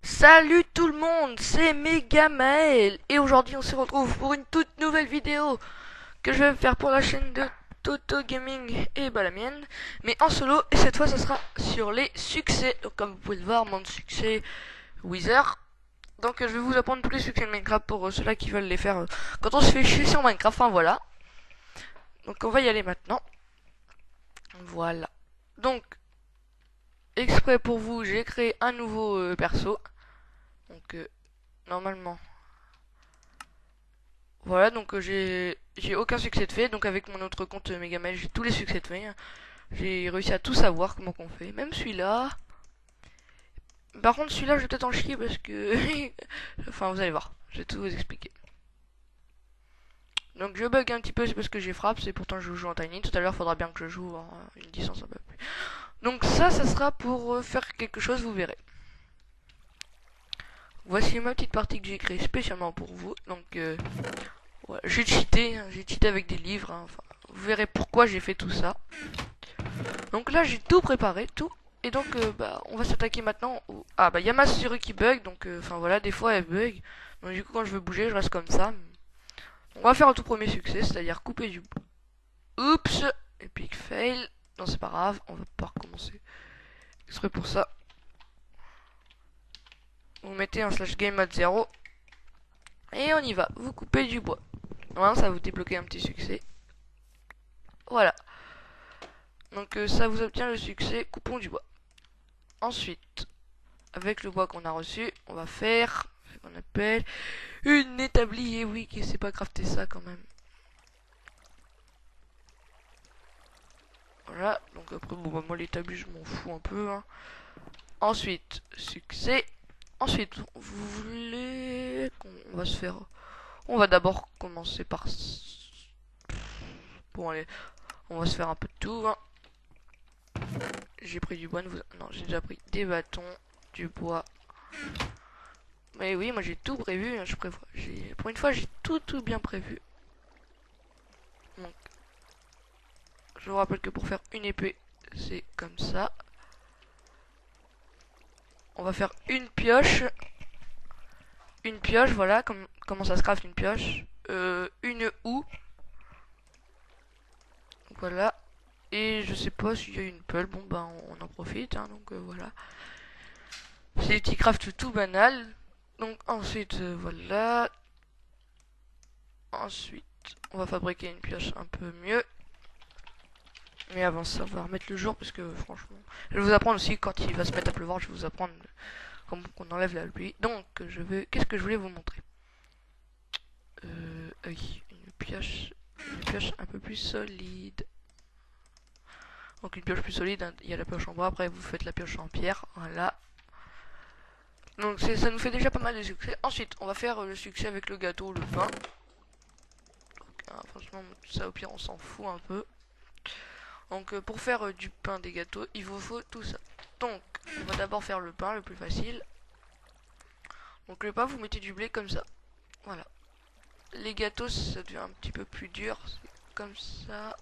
Salut tout le monde, c'est Megamael et aujourd'hui on se retrouve pour une toute nouvelle vidéo que je vais faire pour la chaîne de Toto Gaming et la mienne, mais en solo, et cette fois ça sera sur les succès. Donc comme vous pouvez le voir, mon succès Wither. Donc je vais vous apprendre tous les succès de Minecraft pour ceux-là qui veulent les faire quand on se fait chier sur Minecraft. Enfin voilà. Donc on va y aller maintenant. Voilà. Donc exprès pour vous, j'ai créé un nouveau perso. Donc normalement voilà, donc j'ai aucun succès de fait. Donc avec mon autre compte Megamail, j'ai tous les succès de fait. J'ai réussi à tout savoir comment qu'on fait. Même celui-là. Par contre celui-là je vais peut-être en chier parce que enfin vous allez voir, je vais tout vous expliquer. Donc je bug un petit peu, c'est parce que j'ai frappe, c'est pourtant je joue en tiny. Tout à l'heure faudra bien que je joue en une distance un peu plus. Donc ça sera pour faire quelque chose, vous verrez. Voici ma petite partie que j'ai créée spécialement pour vous. Donc ouais, j'ai cheaté avec des livres. Enfin, vous verrez pourquoi j'ai fait tout ça. Donc là j'ai tout préparé, tout. Et donc on va s'attaquer maintenant au... Ah il y a ma souris qui bug, donc enfin voilà, des fois elle bug. Donc du coup quand je veux bouger je reste comme ça. On va faire un tout premier succès, c'est-à-dire couper du bois. Oups, epic fail. Non c'est pas grave, on va pas recommencer. Ce serait pour ça. Vous mettez un slash game mode 0. Et on y va, vous coupez du bois. Voilà, ça va vous débloquer un petit succès. Voilà. Donc ça vous obtient le succès, coupons du bois. Ensuite, avec le bois qu'on a reçu, on va faire ce qu'on appelle une établie. Et oui, qui sait pas crafter ça quand même. Voilà, donc après, bon, bah, moi l'établie, je m'en fous un peu. Hein. Ensuite, succès. Ensuite, vous voulez qu'on va se faire... On va d'abord commencer par... Bon, allez, on va se faire un peu de tout. Hein. J'ai pris du bois, non, j'ai déjà pris des bâtons, du bois. Mais oui, moi j'ai tout prévu, hein, je prévois. Pour une fois, j'ai tout bien prévu. Donc, je vous rappelle que pour faire une épée, c'est comme ça. On va faire une pioche. Une pioche, voilà, comment ça se craft une pioche. Une houe. Voilà. Et je sais pas s'il y a une pelle, bon ben on en profite, hein, donc voilà. C'est des petits crafts tout banal. Donc ensuite, voilà. Ensuite, on va fabriquer une pioche un peu mieux. Mais avant ça, on va remettre le jour parce que franchement, je vais vous apprendre aussi quand il va se mettre à pleuvoir, je vais vous apprendre comment on enlève la pluie. Donc, qu'est-ce que je voulais vous montrer? Oui, une pioche un peu plus solide. Donc une pioche plus solide, hein, il y a la pioche en bois. Après, vous faites la pioche en pierre, voilà. Donc ça nous fait déjà pas mal de succès. Ensuite, on va faire le succès avec le gâteau, le pain. Donc, hein, franchement, ça au pire, on s'en fout un peu. Donc pour faire du pain, des gâteaux, il vous faut tout ça. Donc on va d'abord faire le pain, le plus facile. Donc le pain, vous mettez du blé comme ça. Voilà. Les gâteaux, ça devient un petit peu plus dur. C'est comme ça.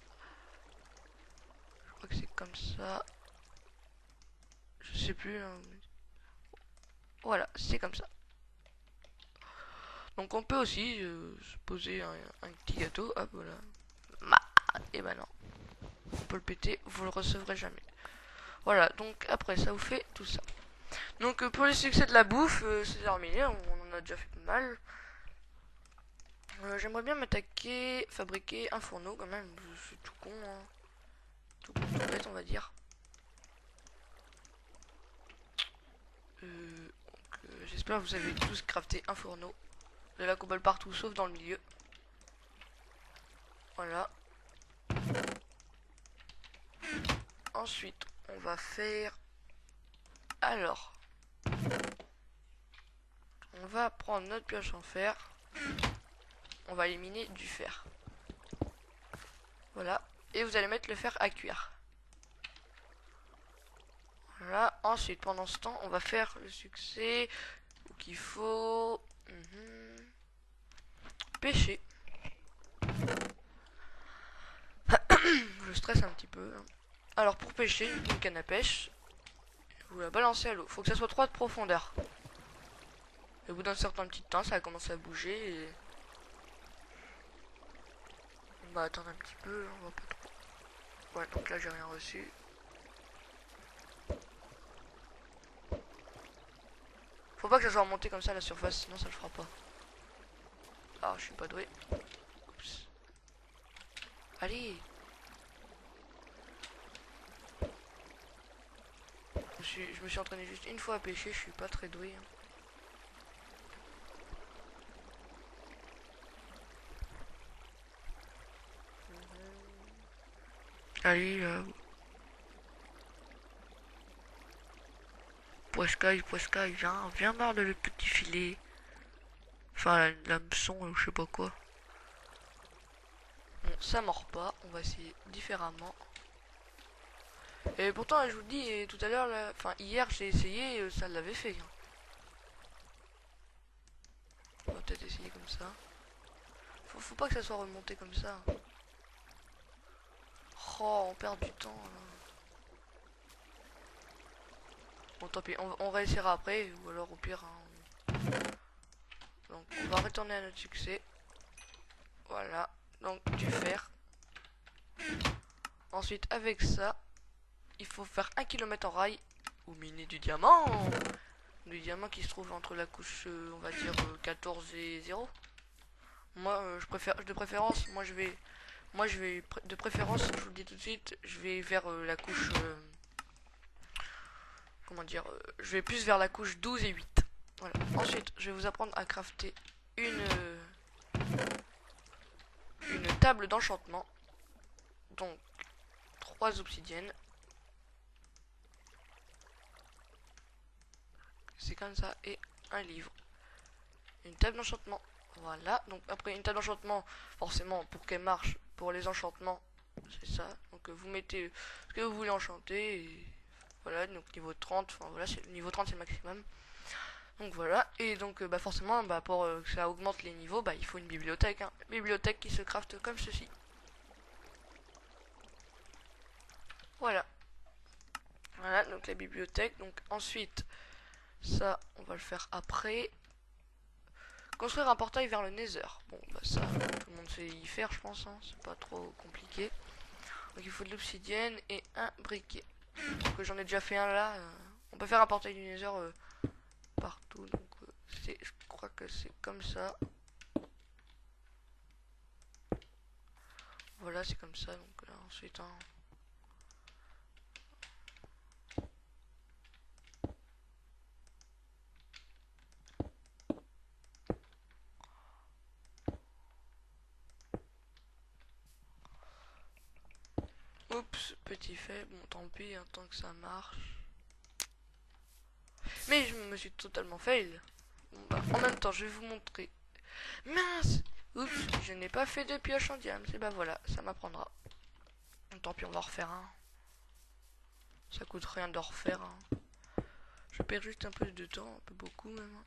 Je crois que c'est comme ça. Je sais plus. Hein. Voilà, c'est comme ça. Donc on peut aussi se poser un petit gâteau. Hop, voilà. Et ben non. On peut le péter, vous le recevrez jamais. Voilà, donc après ça vous fait tout ça. Donc pour les succès de la bouffe, c'est terminé, on en a déjà fait pas mal. J'aimerais bien m'attaquer, fabriquer un fourneau quand même, c'est tout con, hein. Tout con, tout bête on va dire. J'espère que vous avez tous crafté un fourneau. De la cobble partout sauf dans le milieu. Voilà. Ensuite, on va faire... Alors, on va prendre notre pioche en fer. On va éliminer du fer. Voilà. Et vous allez mettre le fer à cuire. Voilà. Ensuite, pendant ce temps, on va faire le succès qu'il faut pêcher. je stresse un petit peu. Alors pour pêcher, une canne à pêche, vous la balancez à l'eau. Faut que ça soit 3 de profondeur. Et au bout d'un certain petit temps, ça va commencer à bouger et... On va attendre un petit peu, on va pas trop. Ouais, donc là j'ai rien reçu. Faut pas que ça soit remonté comme ça à la surface, sinon ça le fera pas. Ah, je suis pas doué. Oups. Allez. Je me suis entraîné juste une fois à pêcher, je suis pas très doué. Allez, poiscaille, viens voir le petit filet. Enfin, l'hameçon, je sais pas quoi. Bon, ça mord pas, on va essayer différemment. Et pourtant, je vous le dis, et tout à l'heure, enfin hier, j'ai essayé, ça l'avait fait. On va peut-être essayer comme ça. Faut pas que ça soit remonté comme ça. Oh, on perd du temps. Là. Bon, tant pis, on réessayera après, ou alors au pire. Hein, donc, on va retourner à notre succès. Voilà, donc du fer. Ensuite, avec ça, il faut faire 1 km en rail ou miner du diamant. Du diamant qui se trouve entre la couche, on va dire 14 et 0. Moi, de préférence, de préférence, je vous le dis tout de suite, je vais vers la couche, comment dire, je vais plus vers la couche 12 et 8. Voilà. Ensuite, je vais vous apprendre à crafter une table d'enchantement. Donc, 3 obsidiennes. C'est comme ça, et un livre. Une table d'enchantement. Voilà, donc après une table d'enchantement, forcément pour qu'elle marche, pour les enchantements, c'est ça. Donc vous mettez ce que vous voulez enchanter, et voilà, donc niveau 30, enfin voilà, niveau 30 c'est le maximum. Donc voilà, et donc bah forcément, bah, pour que ça augmente les niveaux, bah il faut une bibliothèque. Hein. Bibliothèque qui se crafte comme ceci. Voilà. Voilà, donc la bibliothèque. Donc ensuite, ça, on va le faire après. Construire un portail vers le Nether. Bon, bah ça, tout le monde sait y faire, je pense. Hein. C'est pas trop compliqué. Donc il faut de l'obsidienne et un briquet. Donc j'en ai déjà fait un là. On peut faire un portail du Nether partout. Donc je crois que c'est comme ça. Voilà, c'est comme ça. Donc là, ensuite, hein, oups, petit fait. Bon, tant pis, hein, tant que ça marche. Mais je me suis totalement fail. Bon, bah, en même temps, je vais vous montrer. Mince! Oups, je n'ai pas fait de pioche en diamant. Et bah voilà, ça m'apprendra. Tant pis, on va refaire un. Ça coûte rien de refaire un. Je perds juste un peu de temps, un peu beaucoup même.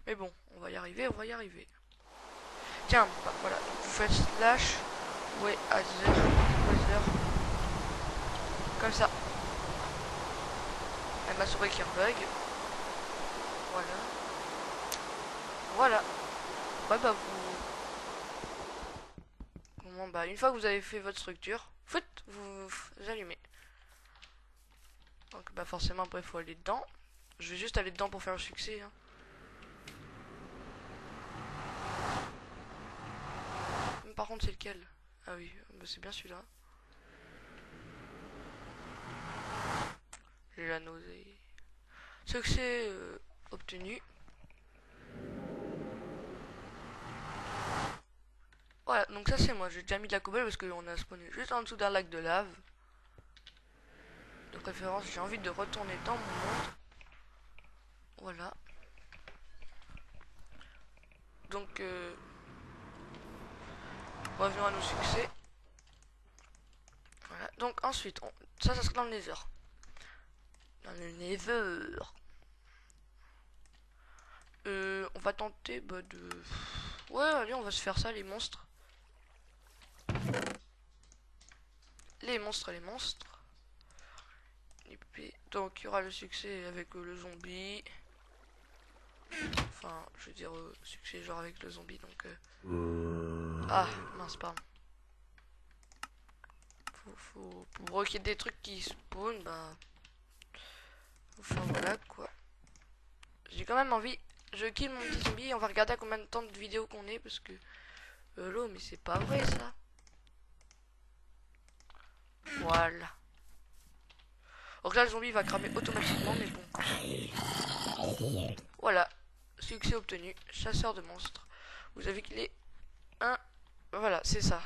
Mais bon, on va y arriver, on va y arriver. Tiens, bah, voilà, vous faites slash, ouais, weather, comme ça. Elle m'a souris qui bug. Voilà. Voilà. Ouais, bah comment, bah une fois que vous avez fait votre structure, vous allumez. Donc bah forcément après il faut aller dedans. Je vais juste aller dedans pour faire le succès. Hein. Par contre c'est lequel? Ah oui, bah, c'est bien celui-là. J'ai la nausée. Succès obtenu. Voilà, donc ça c'est moi. J'ai déjà mis de la cobble parce qu'on a spawné juste en dessous d'un lac de lave. De préférence, j'ai envie de retourner dans mon monde. Voilà. Donc, revenons à nos succès. Voilà. Donc ensuite, ça sera dans le Nether. Dans le Nether. va tenter bah, de... Ouais, allez, on va se faire ça, les monstres. Les monstres, les monstres. Et puis, donc, il y aura le succès avec le zombie. Enfin, je veux dire, succès genre avec le zombie, donc... Ah, mince, pardon. Pour qu'il y ait des trucs qui spawnent, bah... Enfin, voilà, quoi. J'ai quand même envie... Je kill mon petit zombie et on va regarder à combien de temps de vidéo qu'on est, parce que... L'eau, mais c'est pas vrai, ça. Voilà. Donc là, le zombie va cramer automatiquement, mais bon. Voilà. Succès obtenu. Chasseur de monstres. Vous avez killé un... Voilà, c'est ça.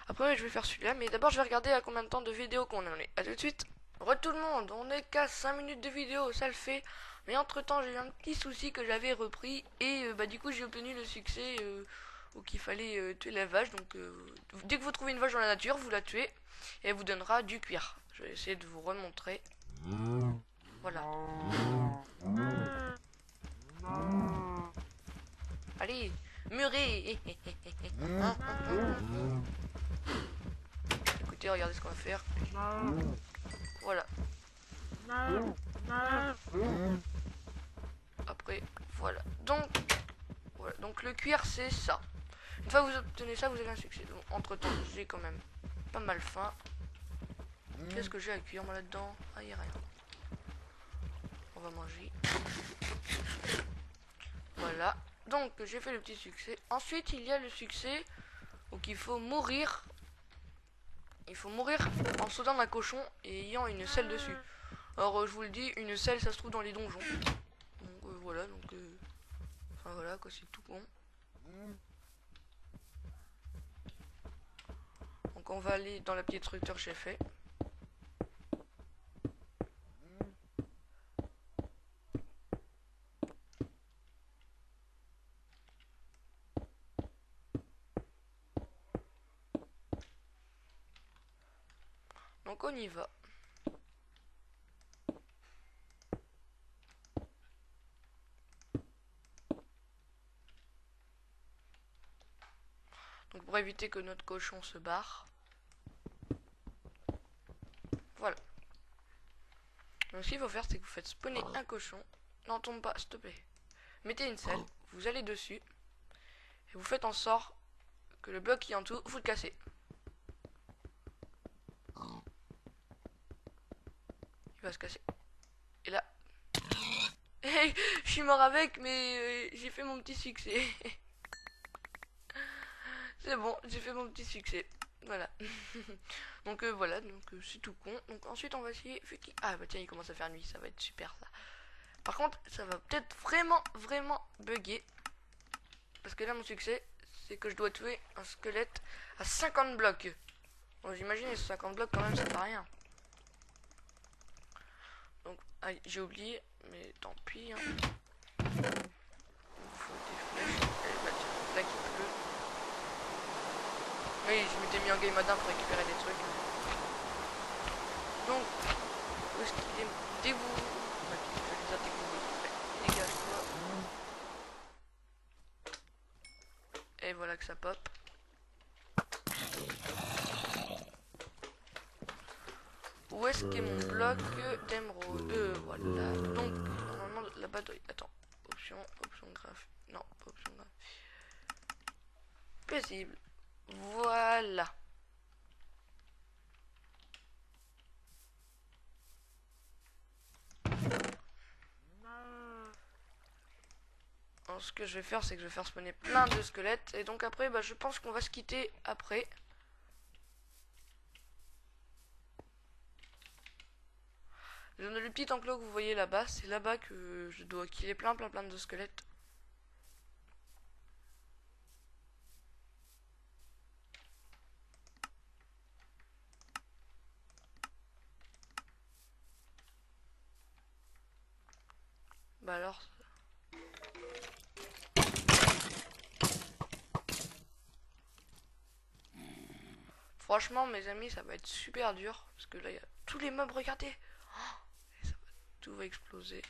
Après, je vais faire celui-là, mais d'abord, je vais regarder à combien de temps de vidéo qu'on en est. A tout de suite. Re tout le monde, on est qu'à 5 minutes de vidéo, ça le fait. Mais entre temps, j'ai eu un petit souci que j'avais repris. Et bah, du coup, j'ai obtenu le succès où qu'il fallait tuer la vache. Donc, dès que vous trouvez une vache dans la nature, vous la tuez. Et elle vous donnera du cuir. Je vais essayer de vous remontrer. Voilà. Allez, murez. Écoutez, regardez ce qu'on va faire. Voilà. Après, voilà. Donc le cuir, c'est ça. Une fois que vous obtenez ça, vous avez un succès. Donc, entre temps, j'ai quand même pas mal faim. Qu'est-ce que j'ai à cuire moi là-dedans? Ah, y a rien. On va manger. Voilà. Donc j'ai fait le petit succès. Ensuite, il y a le succès où il faut mourir. Il faut mourir en sautant d'un cochon et ayant une selle dessus. Alors je vous le dis, une selle ça se trouve dans les donjons. Donc voilà, donc enfin voilà quoi, c'est tout con. Donc on va aller dans la petite structure que j'ai fait. Donc on y va. Donc pour éviter que notre cochon se barre. Voilà. Donc ce qu'il faut faire, c'est que vous faites spawner un cochon. Non, tombe pas, s'il te plaît. Mettez une selle, vous allez dessus. Et vous faites en sorte que le bloc qui est en dessous, vous le cassez. Il va se casser. Et là... je suis mort avec, mais j'ai fait mon petit succès. C'est bon, j'ai fait mon petit succès. Voilà. Donc voilà, donc c'est tout con. Donc ensuite on va essayer... Ah bah tiens, il commence à faire nuit, ça va être super ça. Par contre, ça va peut-être vraiment bugger. Parce que là mon succès, c'est que je dois tuer un squelette à 50 blocs. Bon, j'imagine 50 blocs quand même, c'est pas rien. Donc, ah, j'ai oublié, mais tant pis. Hein. Il faut des flèches. Bah, tiens, là qui pleut. Oui, je m'étais mis en game mode 1 pour récupérer des trucs. Donc, où est-ce qu'il est? Dévou. Ouais, je vais les attaquer. Ouais, dégage-toi. Et voilà que ça pop. Où est-ce qu'est mon bloc d'émeraude? Voilà. Donc, normalement, là-bas, attends. Option graphique. Non, pas option graphique. Paisible. Voilà. Alors, ce que je vais faire, c'est que je vais faire spawner plein de squelettes. Et donc après, bah, je pense qu'on va se quitter après. Le petit enclos que vous voyez là-bas, c'est là-bas que je dois killer plein de squelettes. Bah alors... Franchement, mes amis, ça va être super dur. Parce que là, il y a tous les mobs, regardez. Oh, tout va exploser.